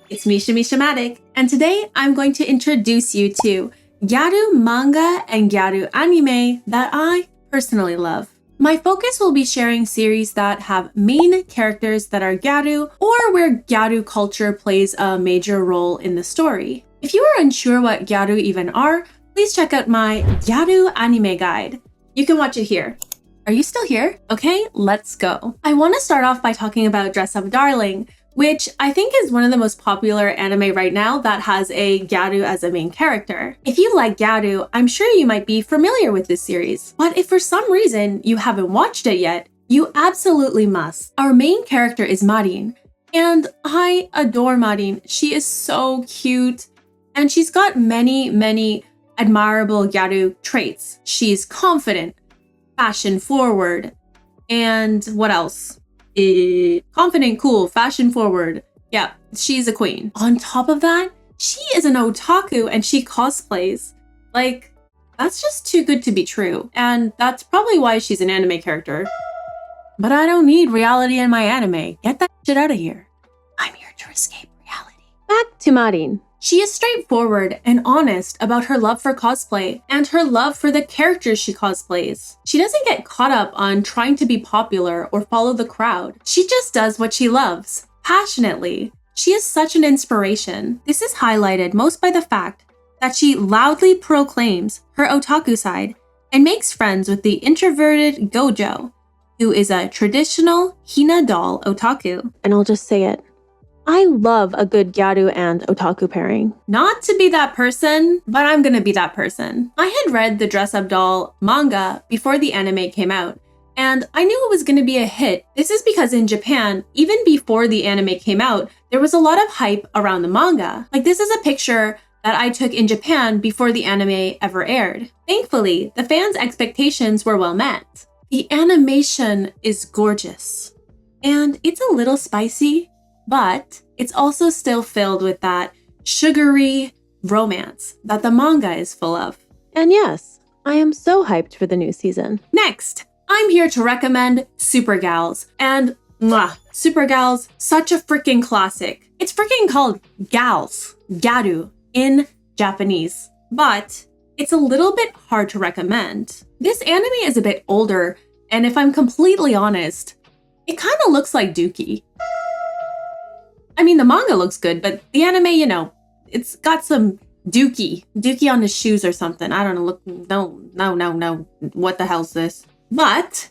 it's Misha, and today I'm going to introduce you to Gyaru manga and Gyaru anime that I personally love. My focus will be sharing series that have main characters that are Gyaru or where Gyaru culture plays a major role in the story. If you are unsure what Gyaru even are, please check out my Gyaru anime guide. You can watch it here. Are you still here? Okay, let's go. I want to start off by talking about Dress Up Darling, which I think is one of the most popular anime right now that has a Gyaru as a main character. If you like Gyaru, I'm sure you might be familiar with this series. But if for some reason you haven't watched it yet, you absolutely must. Our main character is Marin, and I adore Marin. She is so cute, and she's got many admirable Gyaru traits. She's confident, fashion forward, and what else? Confident, cool, fashion forward. Yeah, she's a queen. On top of that, she is an otaku and she cosplays. Like, that's just too good to be true. And that's probably why she's an anime character. But I don't need reality in my anime. Get that shit out of here. I'm here to escape reality. Back to Marin. She is straightforward and honest about her love for cosplay and her love for the characters she cosplays. She doesn't get caught up on trying to be popular or follow the crowd. She just does what she loves, passionately. She is such an inspiration. This is highlighted most by the fact that she loudly proclaims her otaku side and makes friends with the introverted Gojo, who is a traditional Hina doll otaku. And I'll just say it. I love a good Gyaru and otaku pairing. Not to be that person, but I'm gonna be that person. I had read the Dress Up Doll manga before the anime came out, and I knew it was gonna be a hit. This is because in Japan, even before the anime came out, there was a lot of hype around the manga. Like, this is a picture that I took in Japan before the anime ever aired. Thankfully, the fans' expectations were well met. The animation is gorgeous, and it's a little spicy, but it's also still filled with that sugary romance that the manga is full of. And yes, I am so hyped for the new season. Next, I'm here to recommend Super Gals. And Super Gals, such a freaking classic. It's freaking called Gals, Gyaru, in Japanese. But it's a little bit hard to recommend. This anime is a bit older, and if I'm completely honest, it kind of looks like Dookie. I mean, the manga looks good, but the anime, you know, it's got some dookie on his shoes or something. I don't know. Look, no. What the hell's this? But,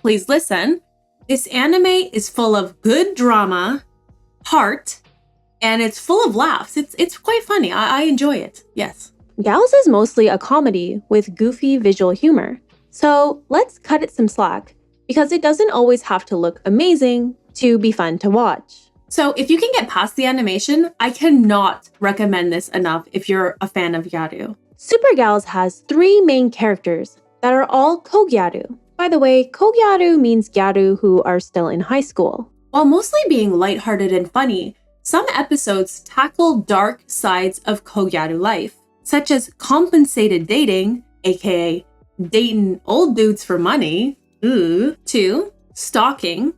please listen. This anime is full of good drama, heart, and it's full of laughs. It's quite funny. I enjoy it. Yes. Gals is mostly a comedy with goofy visual humor. So let's cut it some slack, because it doesn't always have to look amazing to be fun to watch. So if you can get past the animation, I cannot recommend this enough if you're a fan of Gyaru. Super Gals has 3 main characters that are all Kogyaru. By the way, Kogyaru means Gyaru who are still in high school. While mostly being lighthearted and funny, some episodes tackle dark sides of Kogyaru life, such as compensated dating, aka dating old dudes for money, 2, stalking,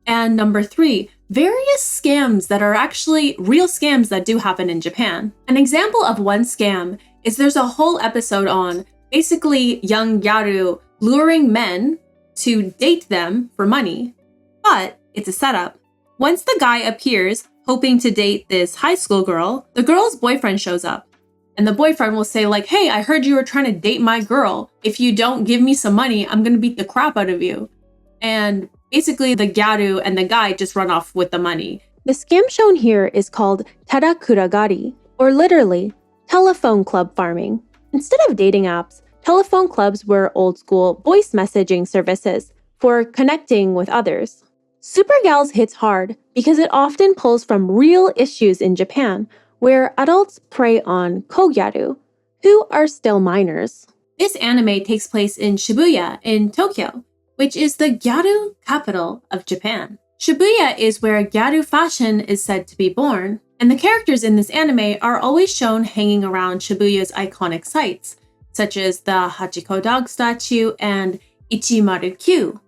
and number 3, various scams that are actually real scams that do happen in Japan. An example of one scam is there's a whole episode on basically young Gyaru luring men to date them for money. But it's a setup. Once the guy appears hoping to date this high school girl, the girl's boyfriend shows up. And the boyfriend will say like, hey, I heard you were trying to date my girl. If you don't give me some money, I'm gonna beat the crap out of you. And basically, the Gyaru and the guy just run off with the money. The scam shown here is called tadakuragari, or literally, telephone club farming. Instead of dating apps, telephone clubs were old-school voice messaging services for connecting with others. Super Gals hits hard because it often pulls from real issues in Japan, where adults prey on Kogyaru, who are still minors. This anime takes place in Shibuya in Tokyo, which is the Gyaru capital of Japan. Shibuya is where Gyaru fashion is said to be born, and the characters in this anime are always shown hanging around Shibuya's iconic sites, such as the Hachiko dog statue and Ichimaru-Q.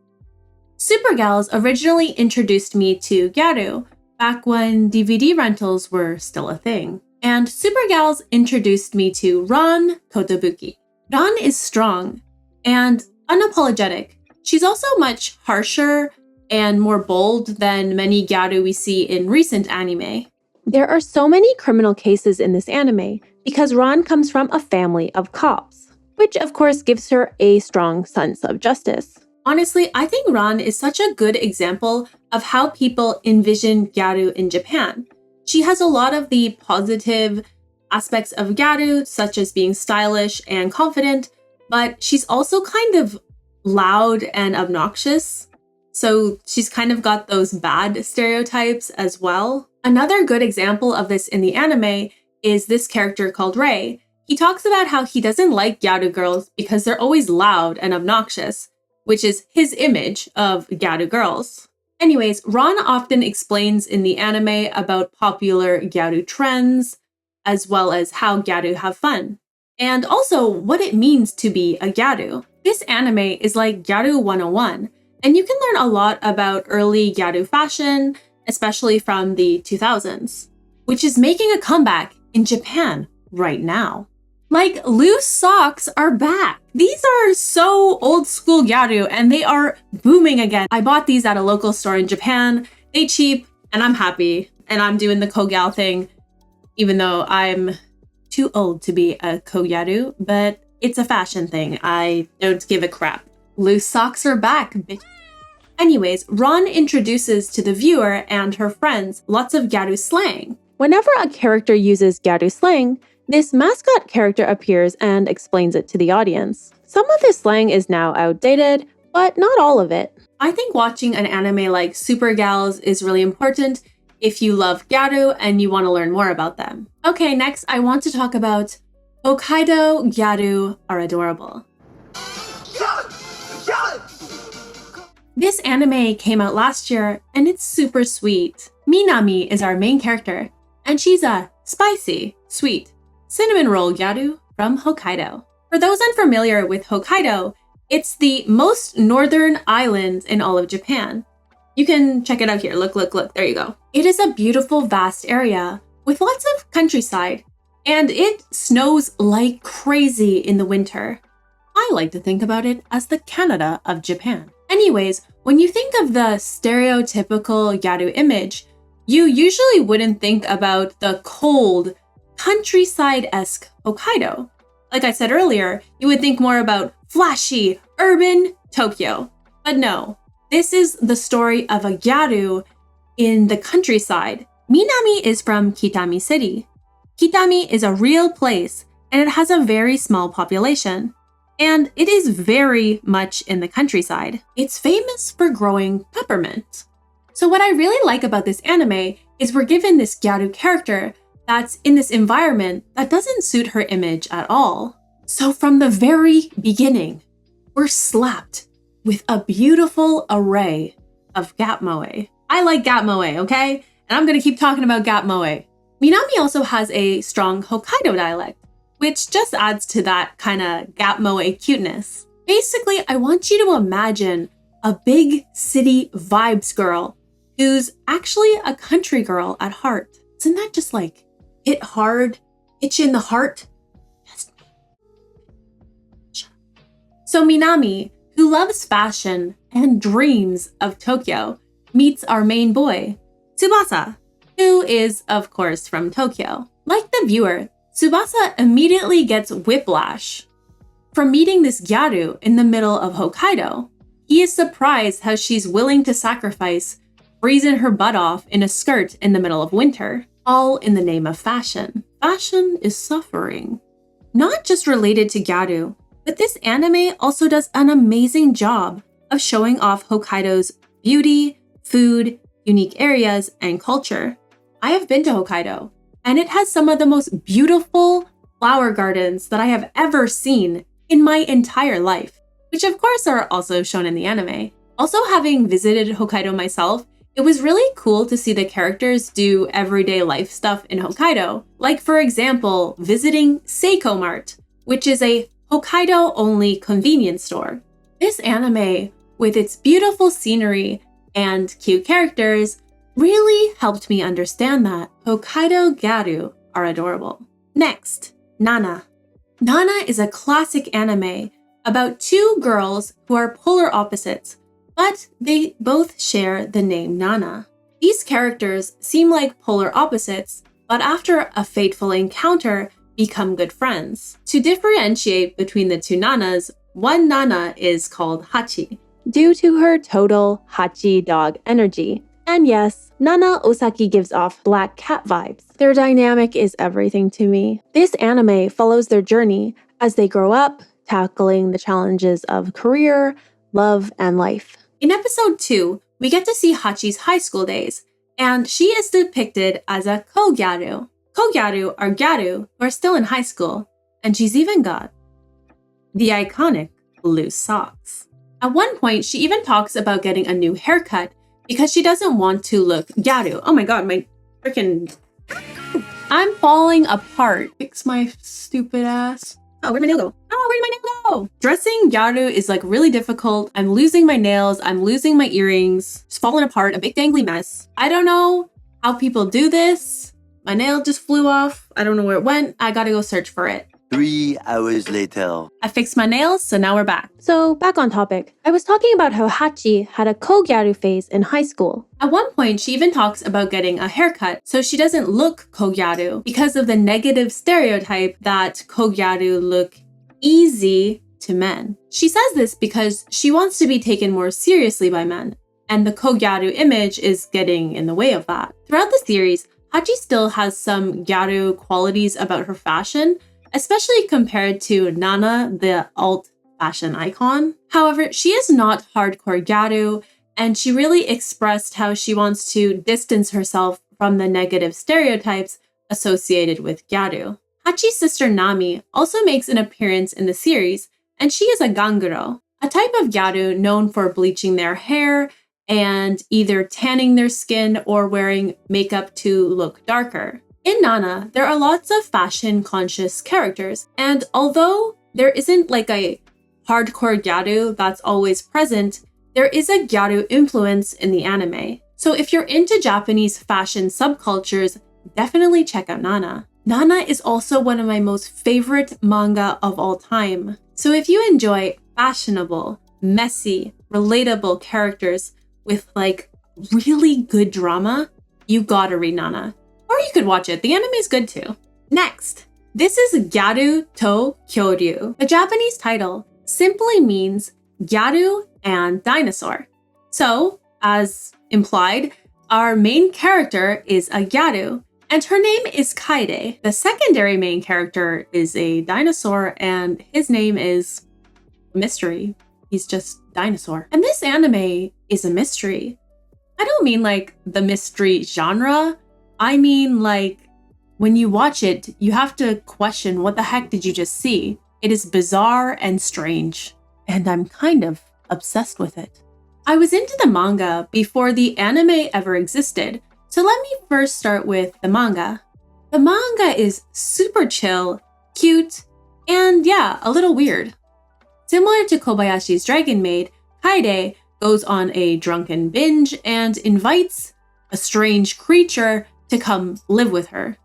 Super Gals originally introduced me to Gyaru back when DVD rentals were still a thing. And Supergals introduced me to Ran Kotobuki. Ran is strong and unapologetic. She's also much harsher and more bold than many gyaru we see in recent anime. There are so many criminal cases in this anime because Ran comes from a family of cops, which of course gives her a strong sense of justice. Honestly, I think Ran is such a good example of how people envision gyaru in Japan. She has a lot of the positive aspects of gyaru, such as being stylish and confident, but she's also kind of loud and obnoxious. So she's kind of got those bad stereotypes as well. Another good example of this in the anime is this character called Rei. He talks about how he doesn't like gyaru girls because they're always loud and obnoxious, which is his image of gyaru girls. Anyways, Ran often explains in the anime about popular gyaru trends, as well as how gyaru have fun, and also what it means to be a gyaru. This anime is like Gyaru 101, and you can learn a lot about early gyaru fashion, especially from the 2000s, which is making a comeback in Japan right now. Like, loose socks are back. These are so old school gyaru and they are booming again. I bought these at a local store in Japan. They cheap and I'm happy. And I'm doing the Kogyaru thing, even though I'm too old to be a Kogyaru, but it's a fashion thing. I don't give a crap. Loose socks are back, bitch. Anyways, Ran introduces to the viewer and her friends lots of gyaru slang. Whenever a character uses gyaru slang, this mascot character appears and explains it to the audience. Some of this slang is now outdated, but not all of it. I think watching an anime like Supergals is really important if you love gyaru and you want to learn more about them. Okay, next I want to talk about Hokkaido gyaru are adorable. This anime came out last year and it's super sweet. Minami is our main character, and she's a spicy, sweet cinnamon roll gyaru from Hokkaido. For those unfamiliar with Hokkaido, it's the most northern island in all of Japan. You can check it out here. Look, there you go. It is a beautiful, vast area with lots of countryside, and it snows like crazy in the winter. I like to think about it as the Canada of Japan. Anyways, when you think of the stereotypical gyaru image, you usually wouldn't think about the cold, countryside-esque Hokkaido. Like I said earlier, you would think more about flashy, urban Tokyo. But no, this is the story of a gyaru in the countryside. Minami is from Kitami City. Kitami is a real place, and it has a very small population. And it is very much in the countryside. It's famous for growing peppermint. So what I really like about this anime is we're given this gyaru character that's in this environment that doesn't suit her image at all. So from the very beginning, we're slapped with a beautiful array of gap moe. I like gap moe, okay? And I'm gonna keep talking about gap moe. Minami also has a strong Hokkaido dialect, which just adds to that kind of gap moe cuteness. Basically, I want you to imagine a big city vibes girl who's actually a country girl at heart. Isn't that just like hit hard, hit you in the heart? Just me. Shut up. So Minami, who loves fashion and dreams of Tokyo, meets our main boy, Tsubasa, who is, of course, from Tokyo. Like the viewer, Tsubasa immediately gets whiplash from meeting this gyaru in the middle of Hokkaido. He is surprised how she's willing to sacrifice freezing her butt off in a skirt in the middle of winter, all in the name of fashion. Fashion is suffering. Not just related to gyaru, but this anime also does an amazing job of showing off Hokkaido's beauty, food, unique areas, and culture. I have been to Hokkaido, and it has some of the most beautiful flower gardens that I have ever seen in my entire life, which of course are also shown in the anime. Also, having visited Hokkaido myself, it was really cool to see the characters do everyday life stuff in Hokkaido. Like, for example, visiting Seiko Mart, which is a Hokkaido-only convenience store. This anime, with its beautiful scenery and cute characters, really helped me understand that Hokkaido Gyaru are adorable. Next, Nana. Nana is a classic anime about two girls who are polar opposites, but they both share the name Nana. These characters seem like polar opposites, but after a fateful encounter, become good friends. To differentiate between the two Nanas, one Nana is called Hachi, due to her total Hachi dog energy. And yes, Nana Osaki gives off black cat vibes. Their dynamic is everything to me. This anime follows their journey as they grow up, tackling the challenges of career, love, and life. In episode 2, we get to see Hachi's high school days, and she is depicted as a Kogyaru. Kogyaru are Gyaru who are still in high school, and she's even got the iconic blue socks. At one point, she even talks about getting a new haircut because she doesn't want to look Gyaru. Oh my god, my freaking... I'm falling apart. Fix my stupid ass. Oh, where'd my nail go? Oh, where'd my nail go? Dressing Gyaru is like really difficult. I'm losing my nails. I'm losing my earrings. It's falling apart, a big dangly mess. I don't know how people do this. My nail just flew off. I don't know where it went. I gotta go search for it. 3 hours later. I fixed my nails, so now we're back. So back on topic. I was talking about how Hachi had a Kogyaru phase in high school. At one point, she even talks about getting a haircut so she doesn't look Kogyaru because of the negative stereotype that Kogyaru look easy to men. She says this because she wants to be taken more seriously by men, and the Kogyaru image is getting in the way of that. Throughout the series, Hachi still has some Gyaru qualities about her fashion, especially compared to Nana, the alt fashion icon. However, she is not hardcore Gyaru, and she really expressed how she wants to distance herself from the negative stereotypes associated with Gyaru. Hachi's sister Nami also makes an appearance in the series, and she is a Ganguro, a type of Gyaru known for bleaching their hair and either tanning their skin or wearing makeup to look darker. In Nana, there are lots of fashion-conscious characters, and although there isn't like a hardcore Gyaru that's always present, there is a Gyaru influence in the anime. So if you're into Japanese fashion subcultures, definitely check out Nana. Nana is also one of my most favorite manga of all time. So if you enjoy fashionable, messy, relatable characters with like really good drama, you gotta read Nana. Or you could watch it. The anime is good too. Next, this is Gyaru to Kyoryu. The Japanese title simply means Gyaru and Dinosaur. So, as implied, our main character is a Gyaru, and her name is Kaede. The secondary main character is a dinosaur, and his name is Mystery. He's just Dinosaur. And this anime is a mystery. I don't mean like the mystery genre. I mean, like, when you watch it, you have to question what the heck did you just see? It is bizarre and strange, and I'm kind of obsessed with it. I was into the manga before the anime ever existed, so let me first start with the manga. The manga is super chill, cute, and yeah, a little weird. Similar to Kobayashi's Dragon Maid, Kaede goes on a drunken binge and invites a strange creature to come live with her.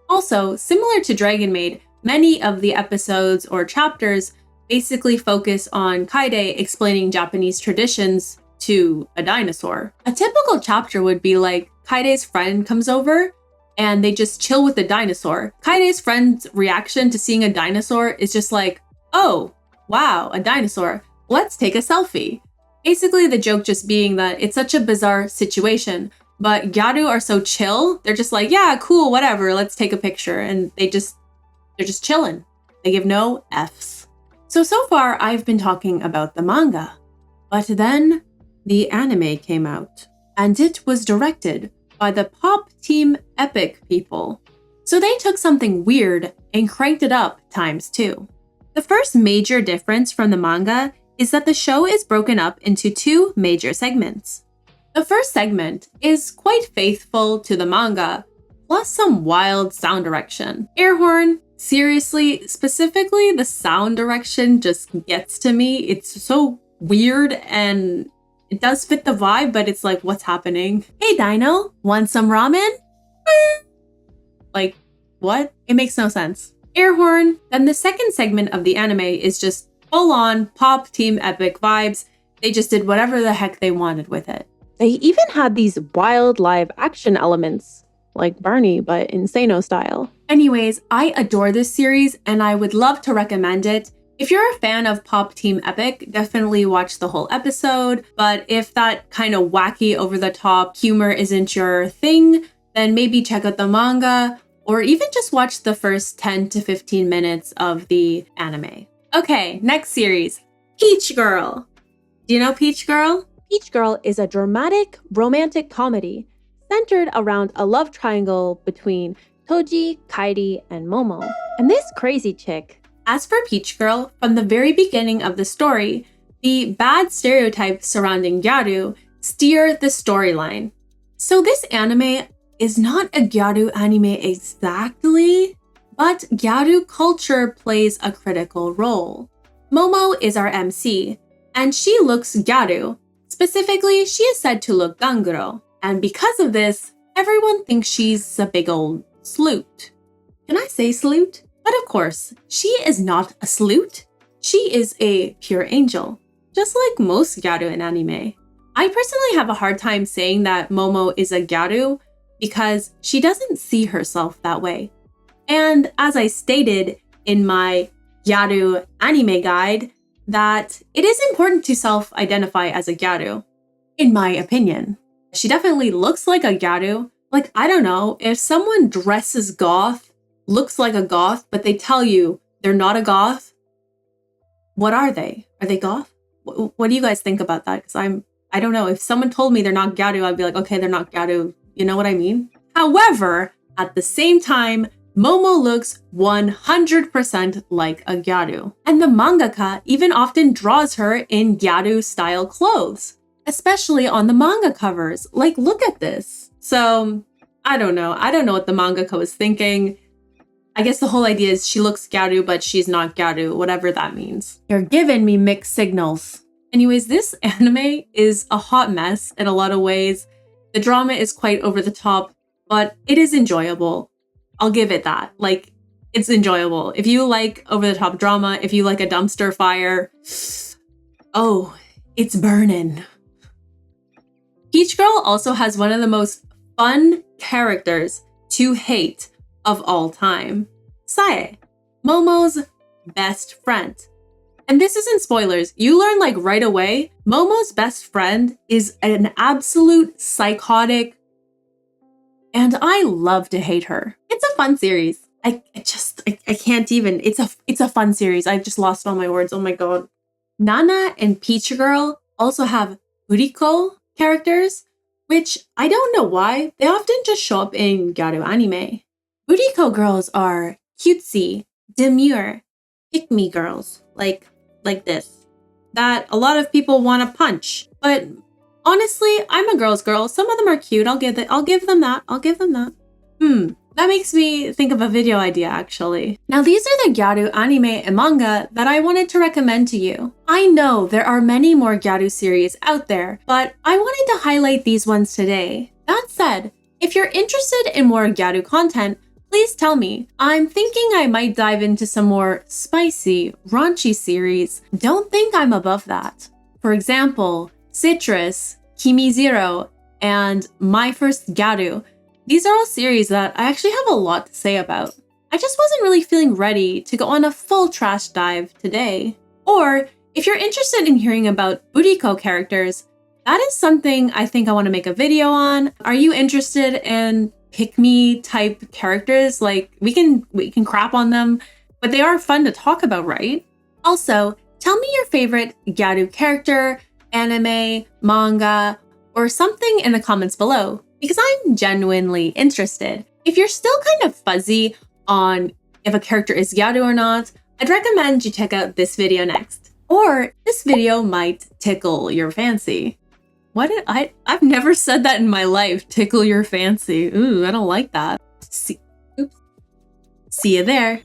Also, similar to Dragon Maid, many of the episodes or chapters basically focus on Kaede explaining Japanese traditions to a dinosaur. A typical chapter would be like Kaede's friend comes over and they just chill with the dinosaur. Kaede's friend's reaction to seeing a dinosaur is just like, oh, wow, a dinosaur. Let's take a selfie. Basically, the joke just being that it's such a bizarre situation, but Gyaru are so chill, they're just like, yeah, cool, whatever, let's take a picture. And they're just chilling. They give no Fs. So far, I've been talking about the manga. But then the anime came out, and it was directed by the Pop Team Epic people. So they took something weird and cranked it up ×2. The first major difference from the manga is that the show is broken up into 2 major segments. The first segment is quite faithful to the manga, plus some wild sound direction. Air horn, seriously, specifically the sound direction just gets to me. It's so weird and It does fit the vibe, but it's like, what's happening? Hey, Dino, want some ramen? Like, what? It makes no sense. Air horn. Then the second segment of the anime is just full-on pop team epic vibes. They just did whatever the heck they wanted with it. They even had these wild live action elements, like Barney, but Insano style. Anyways, I adore this series and I would love to recommend it. If you're a fan of Pop Team Epic, definitely watch the whole episode. But if that kind of wacky, over-the-top humor isn't your thing, then maybe check out the manga or even just watch the first 10 to 15 minutes of the anime. Okay, next series, Peach Girl. Do you know Peach Girl? Peach Girl is a dramatic, romantic comedy centered around a love triangle between Toji, Kaede, and Momo. And this crazy chick. As for Peach Girl, from the very beginning of the story, the bad stereotypes surrounding Gyaru steer the storyline. So this anime is not a Gyaru anime exactly, but Gyaru culture plays a critical role. Momo is our MC, and she looks Gyaru. Specifically, she is said to look Ganguro, and because of this, everyone thinks she's a big old sloot. Can I say sloot? But of course, she is not a sloot. She is a pure angel, just like most Gyaru in anime. I personally have a hard time saying that Momo is a Gyaru because she doesn't see herself that way. And as I stated in my Gyaru anime guide, that it is important to self-identify as a Gyaru, in my opinion. She definitely looks like a Gyaru. Like, I don't know, if someone dresses goth, looks like a goth, but they tell you they're not a goth, what are they? Are they goth? What do you guys think about that? Because I don't know. If someone told me they're not Gyaru, I'd be like, okay, they're not Gyaru. You know what I mean? However, at the same time, Momo looks 100% like a Gyaru. And the mangaka even often draws her in Gyaru-style clothes, especially on the manga covers. Like, look at this. So, I don't know. I don't know what the mangaka was thinking. I guess the whole idea is she looks Gyaru, but she's not Gyaru, whatever that means. You're giving me mixed signals. Anyways, this anime is a hot mess in a lot of ways. The drama is quite over the top, but it is enjoyable. I'll give it that. Like, it's enjoyable. If you like over-the-top drama, if you like a dumpster fire, oh, it's burning. Peach Girl also has one of the most fun characters to hate of all time. Sae, Momo's best friend. And this isn't spoilers. You learn like right away, Momo's best friend is an absolute psychotic, and I love to hate her. It's a fun series. I can't even. It's a fun series. I've just lost all my words. Oh my god. Nana and Peach Girl also have burikko characters, which I don't know why. They often just show up in Gyaru anime. Burikko girls are cutesy, demure, pick-me girls, like this, that a lot of people want to punch. But honestly, I'm a girl's girl. Some of them are cute. I'll give them that. That makes me think of a video idea, actually. Now, these are the Gyaru anime and manga that I wanted to recommend to you. I know there are many more Gyaru series out there, but I wanted to highlight these ones today. That said, if you're interested in more Gyaru content, please tell me. I'm thinking I might dive into some more spicy, raunchy series. Don't think I'm above that. For example, Citrus, Kimi Zero, and My First Gyaru. These are all series that I actually have a lot to say about. I just wasn't really feeling ready to go on a full trash dive today. Or, if you're interested in hearing about burikko characters, that is something I think I want to make a video on. Are you interested in pick-me type characters? Like, we can crap on them, but they are fun to talk about, right? Also, tell me your favorite Gyaru character, anime, manga, or something in the comments below, because I'm genuinely interested. If you're still kind of fuzzy on if a character is Gyaru or not, I'd recommend you check out this video next. Or this video might tickle your fancy. I've never said that in my life, tickle your fancy. Ooh, I don't like that. See you there.